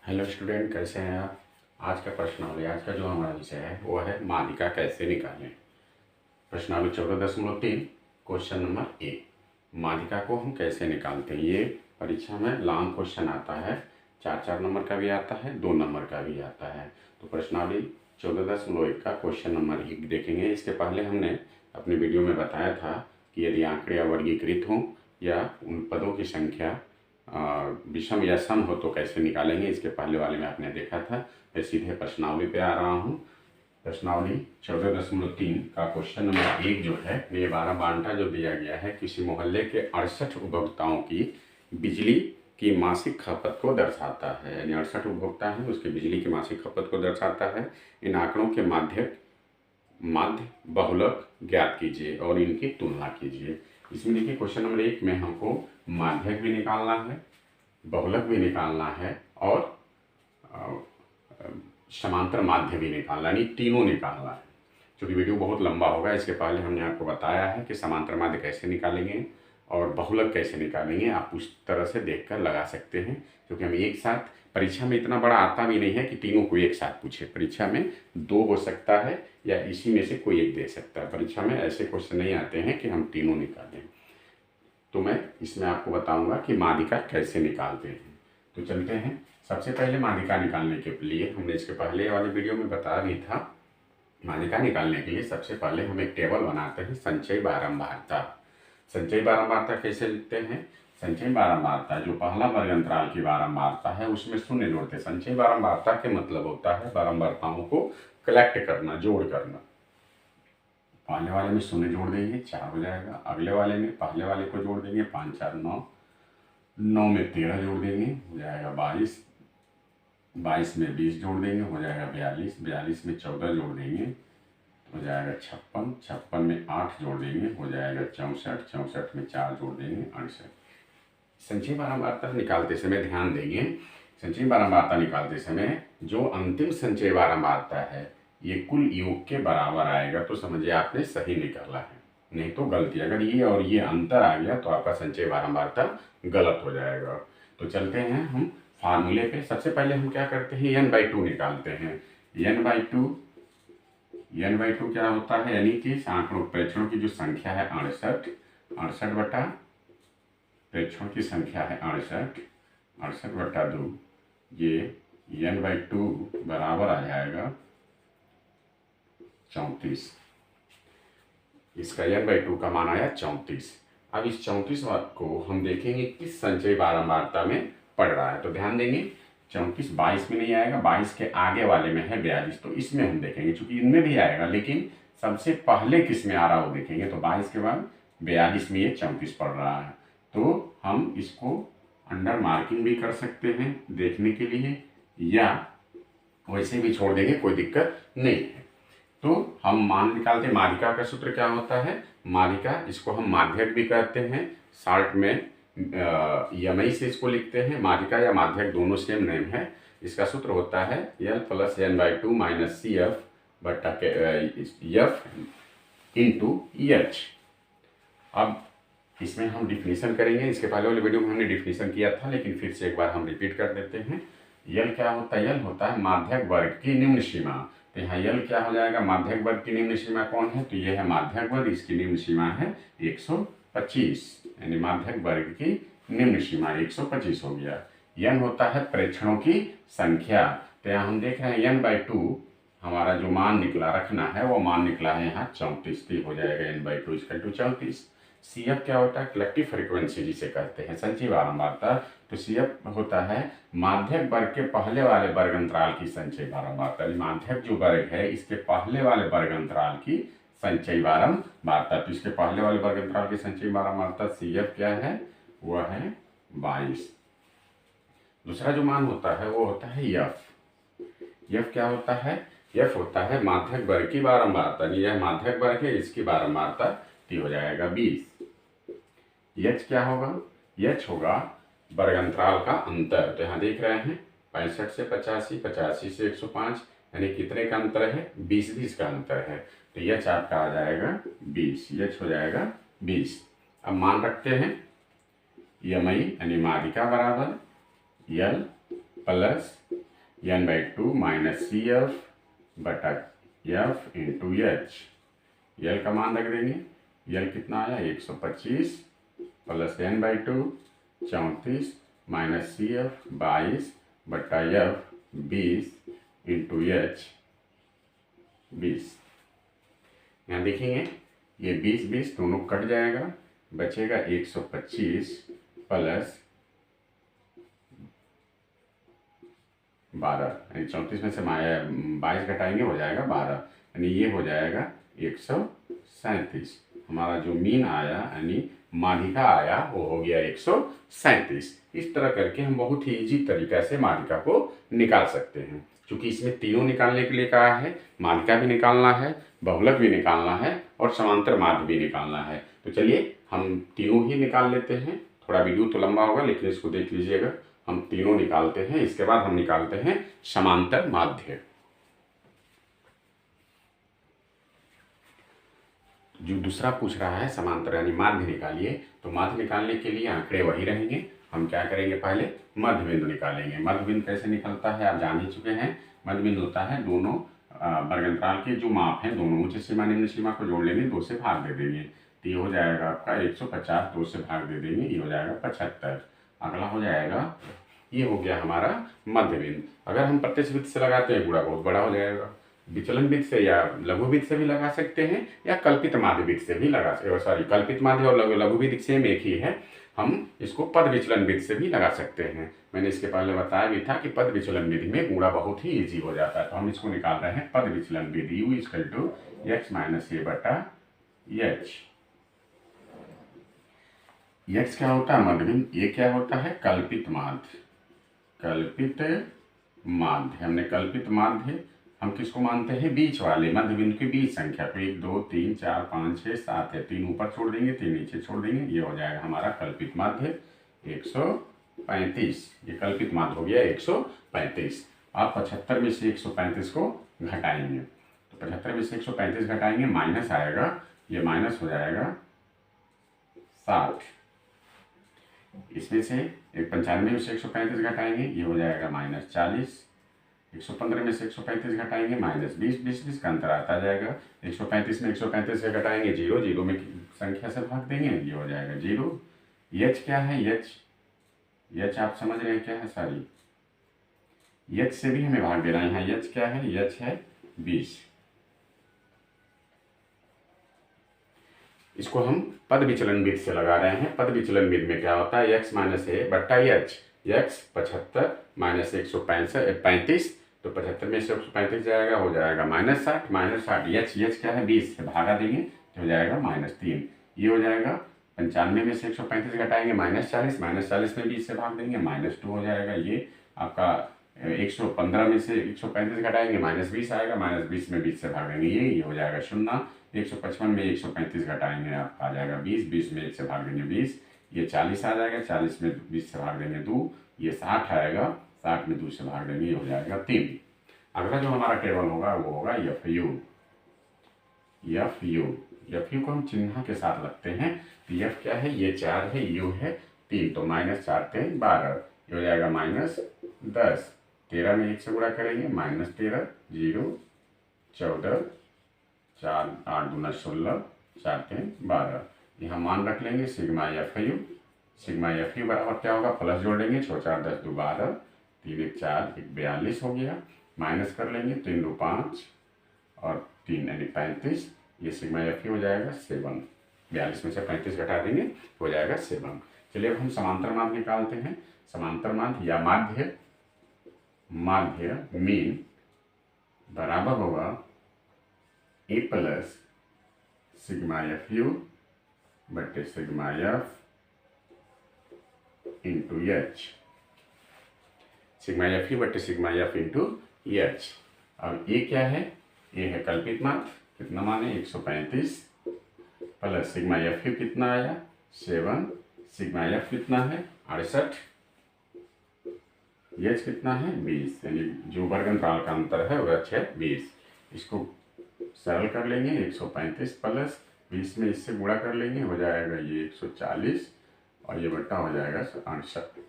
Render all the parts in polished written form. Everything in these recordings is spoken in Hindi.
हेलो स्टूडेंट, कैसे हैं आप। आज का प्रश्नावली, आज का जो हमारा विषय है वो है माध्यिका कैसे निकालें। प्रश्नावली 14.3 क्वेश्चन नंबर 1, माध्यिका को हम कैसे निकालते हैं। ये परीक्षा में लॉन्ग क्वेश्चन आता है, 4 नंबर का भी आता है, 2 नंबर का भी आता है। तो प्रश्नावली 14.1 का क्वेश्चन नंबर 1 देखेंगे। इसके पहले हमने अपनी वीडियो में बताया था कि यदि आंकड़े अवर्गीकृत हों या उन पदों की संख्या विषम या सम हो तो कैसे निकालेंगे। इसके पहले वाले में आपने देखा था। मैं सीधे प्रश्नावली पे आ रहा हूँ। प्रश्नावली 14.3 का क्वेश्चन नंबर 1 जो है, ये 12 बांटा जो दिया गया है, किसी मोहल्ले के 68 उपभोक्ताओं की बिजली की मासिक खपत को दर्शाता है। यानी 68 उपभोक्ता हैं, उसकी बिजली की मासिक खपत को दर्शाता है। इन आंकड़ों के माध्य बहुलक ज्ञात कीजिए और इनकी तुलना कीजिए। इसमें देखिए क्वेश्चन नंबर 1 में हमको माध्यक भी निकालना है, बहुलक भी निकालना है और समांतर माध्य भी निकालना, यानी तीनों निकालना है। क्योंकि वीडियो बहुत लंबा होगा, इसके पहले हमने आपको बताया है कि समांतर माध्य कैसे निकालेंगे और बहुलक कैसे निकालेंगे। आप उस तरह से देखकर लगा सकते हैं, क्योंकि हम एक साथ, परीक्षा में इतना बड़ा आता भी नहीं है कि तीनों को एक साथ पूछे। परीक्षा में 2 हो सकता है या इसी में से कोई एक दे सकता है। परीक्षा में ऐसे क्वेश्चन नहीं आते हैं कि हम तीनों निकालें। तो मैं इसमें आपको बताऊंगा कि माध्यिका कैसे निकालते हैं। तो चलते हैं। सबसे पहले माध्यिका निकालने के लिए हमने इसके पहले वाले वीडियो में बताया भी था। माध्यिका निकालने के लिए सबसे पहले हम एक टेबल बनाते हैं, संचयी बारंबारता। संचयी बारंबारता कैसे लिखते हैं। संचयी बारंबारता जो पहला वर्ग अंतराल की बारंबारता है उसमें शून्य जोड़ते हैं। संचयी बारंबारता के मतलब होता है बारंबारताओं को कलेक्ट करना, जोड़ करना। पहले वाले में शून्य जोड़ देंगे, 4 हो जाएगा। अगले वाले में पहले वाले को जोड़ देंगे, 5 4 9, 9 में 13 जोड़ देंगे, हो जाएगा 22, 22 में 20 जोड़ देंगे, हो जाएगा 42, 42 में 14 जोड़ देंगे, हो जाएगा 56, 56 में 8 जोड़ देंगे, हो जाएगा 64, 64 में 4 जोड़ देंगे, 68। संचयी बारंबारता निकालते समय ध्यान देंगे, संचयी बारंबारता निकालते समय जो अंतिम संचयी बारंबारता है ये कुल योग के बराबर आएगा तो समझिए आपने सही निकाला है, नहीं तो गलती। अगर ये और ये अंतर आ गया तो आपका संचयी बारंबारता गलत हो जाएगा। तो चलते हैं हम फार्मूले पे। सबसे पहले हम क्या करते हैं, n/2 निकालते हैं। n/2 क्या होता है, यानी कि आंकड़ों प्रेक्षणों की जो संख्या है 68, 68 बटा प्रेक्षणों की संख्या है 68, 68 बटा 2, ये n/2 बराबर आ जाएगा 34। इसका n/2 का मान आया 34। अब इस 34 को हम देखेंगे किस संचयी बारंबारता में पड़ रहा है। तो ध्यान देंगे 34 22 में नहीं आएगा, 22 के आगे वाले में है 42, तो इसमें हम देखेंगे। चूंकि इनमें भी आएगा लेकिन सबसे पहले किस में आ रहा है वो देखेंगे। तो 22 के बाद 42 में ये 34 पड़ रहा है, तो हम इसको अंडर मार्किंग भी कर सकते हैं देखने के लिए, या वैसे भी छोड़ देंगे, कोई दिक्कत नहीं है। तो हम मान निकालते हैं। माध्यिका का सूत्र क्या होता है, माध्यिका इसको हम माध्यक भी कहते हैं, शॉर्ट में यमई से इसको लिखते हैं। माध्यिका या माध्यक दोनों सेम नेम है। इसका सूत्र होता है L + n/2 - CF बटा F इंटू H। अब इसमें हम डिफिनीशन करेंगे। इसके पहले वाले वीडियो में हमने डिफिनीशन किया था, लेकिन फिर से एक बार हम रिपीट कर देते हैं। यल क्या होता है, यल होता है माध्यक वर्ग की निम्न सीमा। तो यहाँ यल क्या हो जाएगा, माध्यक वर्ग की निम्न सीमा कौन है, तो ये है माध्यक वर्ग, इसकी निम्न सीमा है 125, यानी माध्यक वर्ग की निम्न सीमा 125 हो गया। n होता है प्रेक्षणों की संख्या। तो यहाँ हम देख रहे हैं n/2 हमारा जो मान निकला रखना है वो मान निकला है यहाँ 34, हो जाएगा n/2 = 34। CF क्या होता है, कलेक्टिव फ्रीक्वेंसी जिसे कहते हैं, संचयी बारंबारता। तो CF होता है माध्यक वर्ग के पहले वाले वर्ग अंतराल की संचयी बारंबारता। माध्यक जो वर्ग है इसके पहले वाले वर्ग अंतराल की संचयी बारंबारता। तो इसके पहले वाले वर्ग अंतराल की संचयी बारंबारता CF क्या है, वह है 22। दूसरा जो मान होता है वो होता है F क्या होता है, F होता है माध्यक वर्ग की बारंबारता। यह माध्यक वर्ग है, इसकी बारंबारता टी हो जाएगा 20। H क्या होगा, H होगा वर्ग अंतराल का अंतर। तो यहाँ देख रहे हैं 65 से 85, 85 से 105, यानी कितने का अंतर है, 20 का अंतर है। तो H आपका आ जाएगा 20, H हो जाएगा 20। अब मान रखते हैं यमई यानी माध्यिका बराबर L plus n/2 minus CF बटा F इंटू एच। यल का मान रख देंगे, यल कितना आया 125 प्लस n/2 34 माइनस CF 22 बटा F 20 इंटू एच 20। यहाँ देखेंगे ये 20 दोनों कट जाएगा, बचेगा 125 प्लस 12, यानी 34 में से 22 घटाएंगे हो जाएगा 12, यानी ये हो जाएगा 137। हमारा जो मीन आया यानी माध्यिका आया वो हो गया 137। इस तरह करके हम बहुत ही इजी तरीका से माध्यिका को निकाल सकते हैं। क्योंकि इसमें तीनों निकालने के लिए कहा है, माध्यिका भी निकालना है, बहुलक भी निकालना है और समांतर माध्य भी निकालना है। तो चलिए हम तीनों ही निकाल लेते हैं। थोड़ा वीडियो तो लंबा होगा लेकिन इसको देख लीजिएगा। हम तीनों निकालते हैं, इसके बाद हम निकालते हैं समांतर माध्य। जो दूसरा पूछ रहा है समांतर यानी माध्य निकालिए, तो माध्य निकालने के लिए आंकड़े वही रहेंगे। हम क्या करेंगे, पहले मध्य बिंदु निकालेंगे। मध्य बिंदु कैसे निकलता है आप जान ही चुके हैं। मध्य बिंदु होता है दोनों वर्गंतराल के जो माप हैं, दोनों उच्च सीमा निम्न सीमा को जोड़ लेंगे, 2 से भाग दे देंगे, तो ये हो जाएगा आपका 150, 2 से भाग दे देंगे, ये हो जाएगा 75। अगला हो जाएगा, ये हो गया हमारा मध्य बिंदु। अगर हम प्रत्यक्ष वृत्त से लगाते हैं गुणा बहुत बड़ा हो जाएगा। विचलन वृत्त से या लघु वृत्त से भी लगा सकते हैं या कल्पित माध्य वृत्त से भी लगा सकते हैं। सॉरी, कल्पित माध्य और लघु वृत्त सेम एक ही है। हम इसको पद विचलन विधि से भी लगा सकते हैं। मैंने इसके पहले बताया भी था कि पद विचलन विधि में गुणा बहुत ही इजी हो जाता है। तो हम इसको निकाल रहे हैं पद विचलन विधि, u = x - a बटा h। x क्या होता है मध्य बिंदु, ये क्या होता है कल्पित माध्य। कल्पित माध्य, हमने कल्पित माध्य हम किसको मानते हैं, बीच वाले मध्य बिंदु की बीच संख्या को 1 2 3 4 5 6 7 है। 3 ऊपर छोड़ देंगे, 3 नीचे छोड़ देंगे, ये हो जाएगा हमारा कल्पित माध्य 135। ये कल्पित माध्य हो गया 135। आप 75 में से 135 को घटाएंगे, तो 75 में से 135 घटाएंगे, माइनस आएगा, ये माइनस हो जाएगा 60। इसमें से 95 में से 135 घटाएंगे, ये हो जाएगा -40। 115 में से 135 घटाएंगे, -20, 20 का अंतर आता जाएगा। 135 में 135 से घटाएंगे 0, 0 में संख्या से भाग देंगे, ये हो जाएगा 0। h क्या है, h आप समझ रहे हैं क्या है, सॉरी h से भी हमें भाग देना है। यहाँ h क्या है, h है 20। इसको हम पद विचलन विधि से लगा रहे हैं। पद विचलन विधि में क्या होता है, x - a बटा h। x 75 - 135, तो 75 में से 135 जाएगा, हो जाएगा -60 h क्या है 20 से भागा देंगे, तो हो जाएगा -3। ये हो जाएगा 95 में से 135 घटाएंगे, -40 में 20 से भाग देंगे, -2 हो जाएगा। ये आपका 115 में से 135 घटाएंगे, -20 आएगा, -20 में 20 से भाग देंगे, ये हो जाएगा 0। 155 में 135 घटाएंगे, आप आ जाएगा 20, 20 में 1 से भाग देंगे 20, ये 40 आ जाएगा, 40 में 20 से भाग देंगे 2, ये 60 आएगा, 60 में 2 से भाग देंगे, ये हो जाएगा 3। अगला जो हमारा टेबल होगा वो होगा FU को हम चिन्ह के साथ लगते हैं। तो F क्या है, ये 4 है, U है 3, तो -4 3 12, ये हो जाएगा -10। 13 में 1 से गुणा करेंगे, -13 0 14 4 8 दूना 16 4 3 12। यहाँ मान रख लेंगे सिग्मा FU बराबर क्या होगा, प्लस जोड़ लेंगे, 6 4 10 2 12, 3 1 4 1 42 हो गया, माइनस कर लेंगे, 3 2 5 और 3 यानी 35। ये सिग्मा FU हो जाएगा 7। 42 में से 35 घटा देंगे, हो जाएगा 7। चलिए अब हम समांतर माध्य निकालते हैं। समांतर माध्य या माध्य मीन बराबर होगा A प्लस सिग्मा FU बटे sigma F into H। Sigma FU बटे सिग्मा F इंटू H। अब ये क्या है, ये है कल्पित माध्य, कितना मान है 135 प्लस सिग्मा FU कितना आया 7, सिग्मा F कितना है 68, H कितना है 20, यानी जो वर्गंतराल का अंतर है वह है 20। इसको सरल कर लेंगे, 135 प्लस 20 में इससे गुणा कर लेंगे, हो जाएगा ये 140 और ये बट्टा हो जाएगा 68।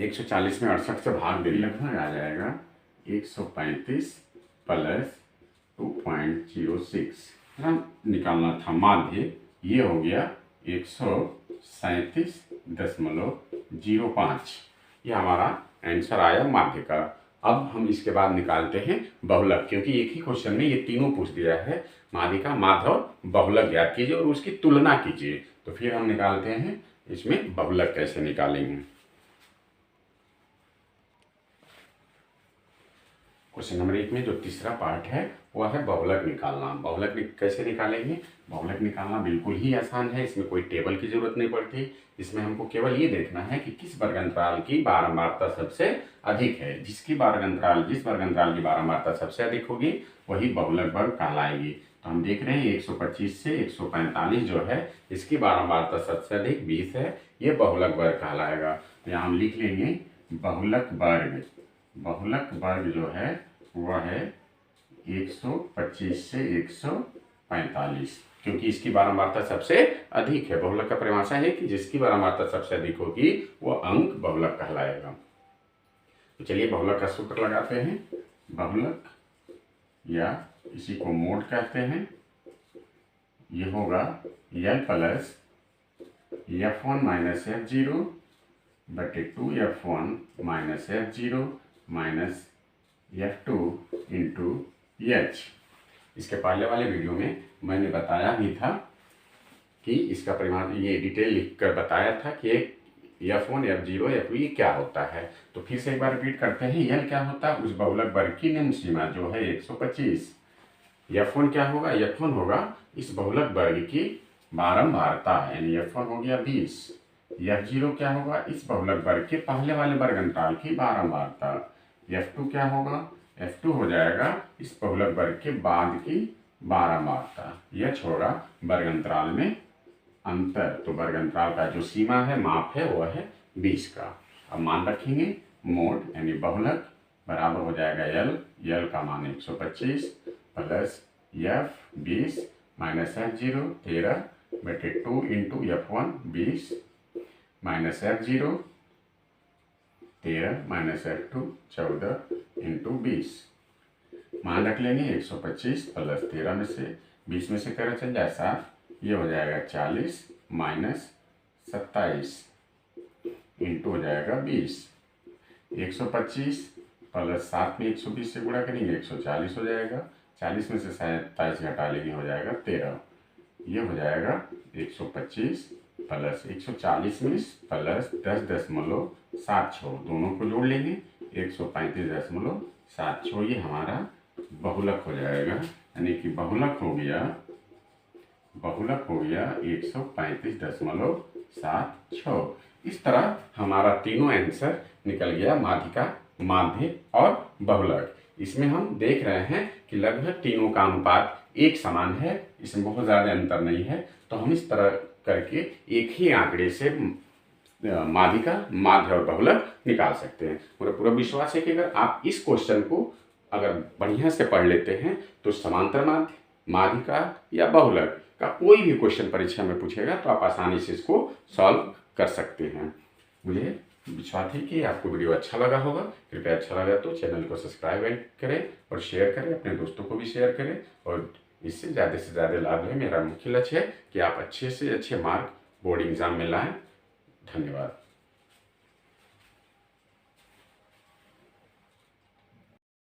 140 में 68 से भाग दे लगभग आ जाएगा 135 प्लस 2.06 है ना, निकालना था माध्य। ये हो गया 137.05। ये हमारा आंसर आया माध्य का। अब हम इसके बाद निकालते हैं बहुलक, क्योंकि एक ही क्वेश्चन में ये तीनों पूछ दिया है। माध्य का, माध्य और बहुलक ज्ञात कीजिए और उसकी तुलना कीजिए। तो फिर हम निकालते हैं इसमें बहुलक कैसे निकालेंगे। क्वेश्चन नंबर 1 में जो तीसरा पार्ट है वह है बहुलक निकालना। बहुलक कैसे निकालेंगे? बहुलक निकालना बिल्कुल ही आसान है, इसमें कोई टेबल की जरूरत नहीं पड़ती। इसमें हमको केवल ये देखना है कि किस वर्ग अंतराल की बारंबारता सबसे अधिक है। जिस वर्ग अंतराल की बारंबारता सबसे अधिक होगी वही बहुलक वर्ग कहलाएगी। तो हम देख रहे हैं 125 से 145 जो है इसकी बारंबारता सबसे अधिक 20 है, ये बहुलक वर्ग कहलाएगा। तो यहाँ हम लिख लेंगे बहुलक वर्ग। बहुलक वर्ग जो है वह है 125 से 145, क्योंकि इसकी बारंबारता सबसे अधिक है। बहुलक का परिभाषा है कि जिसकी बारंबारता सबसे अधिक होगी वो अंक बहुलक कहलाएगा। तो चलिए बहुलक का सूत्र लगाते हैं। बहुलक या इसी को मोड कहते हैं, ये होगा L plus F1 minus F0 बटे 2F1 minus F0 minus F2 into H। इसके पहले वाले वीडियो में मैंने बताया भी था कि इसका परिमाण ये डिटेल लिखकर बताया था कि F1 F0 F2 ये क्या होता है। तो फिर से एक बार रिपीट करते हैं। L क्या होता है? उस बहुलक वर्ग की निम्न सीमा जो है 125। F1 क्या होगा? F1 होगा इस बहुलक वर्ग की बारंबारता, यानी F1 हो गया 20। F0 क्या होगा? इस बहुलक वर्ग के पहले वाले वर्ग अंतराल की बारंबारता। F2 क्या होगा? F2 हो जाएगा इस बहुलक वर्ग के बाद की बारंबारता। H होगा वर्ग अंतराल में अंतर। तो वर्ग अंतराल का जो सीमा है, माप है, वह है 20 का। अब मान रखेंगे मोड यानी बहुलक बराबर हो जाएगा L का मान 125 प्लस F 20 माइनस F0 13 बटे 2 into F1 20 minus F0 13 minus F2 14 into 20। मान रख लेंगे 125 प्लस 13 में से 20 में से 13 चल जाए 7, ये हो जाएगा 40 माइनस 27 इंटू हो जाएगा 20। 125 प्लस 7 में 120 से गुणा करेंगे 140 हो जाएगा। 40 में से 27 घटा लेंगे हो जाएगा 13। ये हो जाएगा 125 प्लस 140 में प्लस 10.76 दोनों को जोड़ लेंगे 135.76। ये हमारा बहुलक हो जाएगा, यानी कि बहुलक हो गया 135.76। इस तरह हमारा तीनों आंसर निकल गया, माध्यिका, माध्य और बहुलक। इसमें हम देख रहे हैं कि लगभग तीनों का अनुपात एक समान है, इसमें बहुत ज़्यादा अंतर नहीं है। तो हम इस तरह करके एक ही आंकड़े से माध्यिका, माध्य और बहुलक निकाल सकते हैं। मुझे पूरा विश्वास है कि अगर आप इस क्वेश्चन को अगर बढ़िया से पढ़ लेते हैं तो समांतर माध्य, माध्यिका या बहुलक का कोई भी क्वेश्चन परीक्षा में पूछेगा तो आप आसानी से इसको सॉल्व कर सकते हैं। मुझे विश्वास है कि आपको वीडियो अच्छा लगा होगा। कृपया अच्छा लगा तो चैनल को सब्सक्राइब करें और शेयर करें, अपने दोस्तों को भी शेयर करें और इससे ज़्यादा लाभ है। मेरा मुख्य लक्ष्य है कि आप अच्छे से अच्छे मार्क बोर्ड एग्जाम में लाएं। धन्यवाद।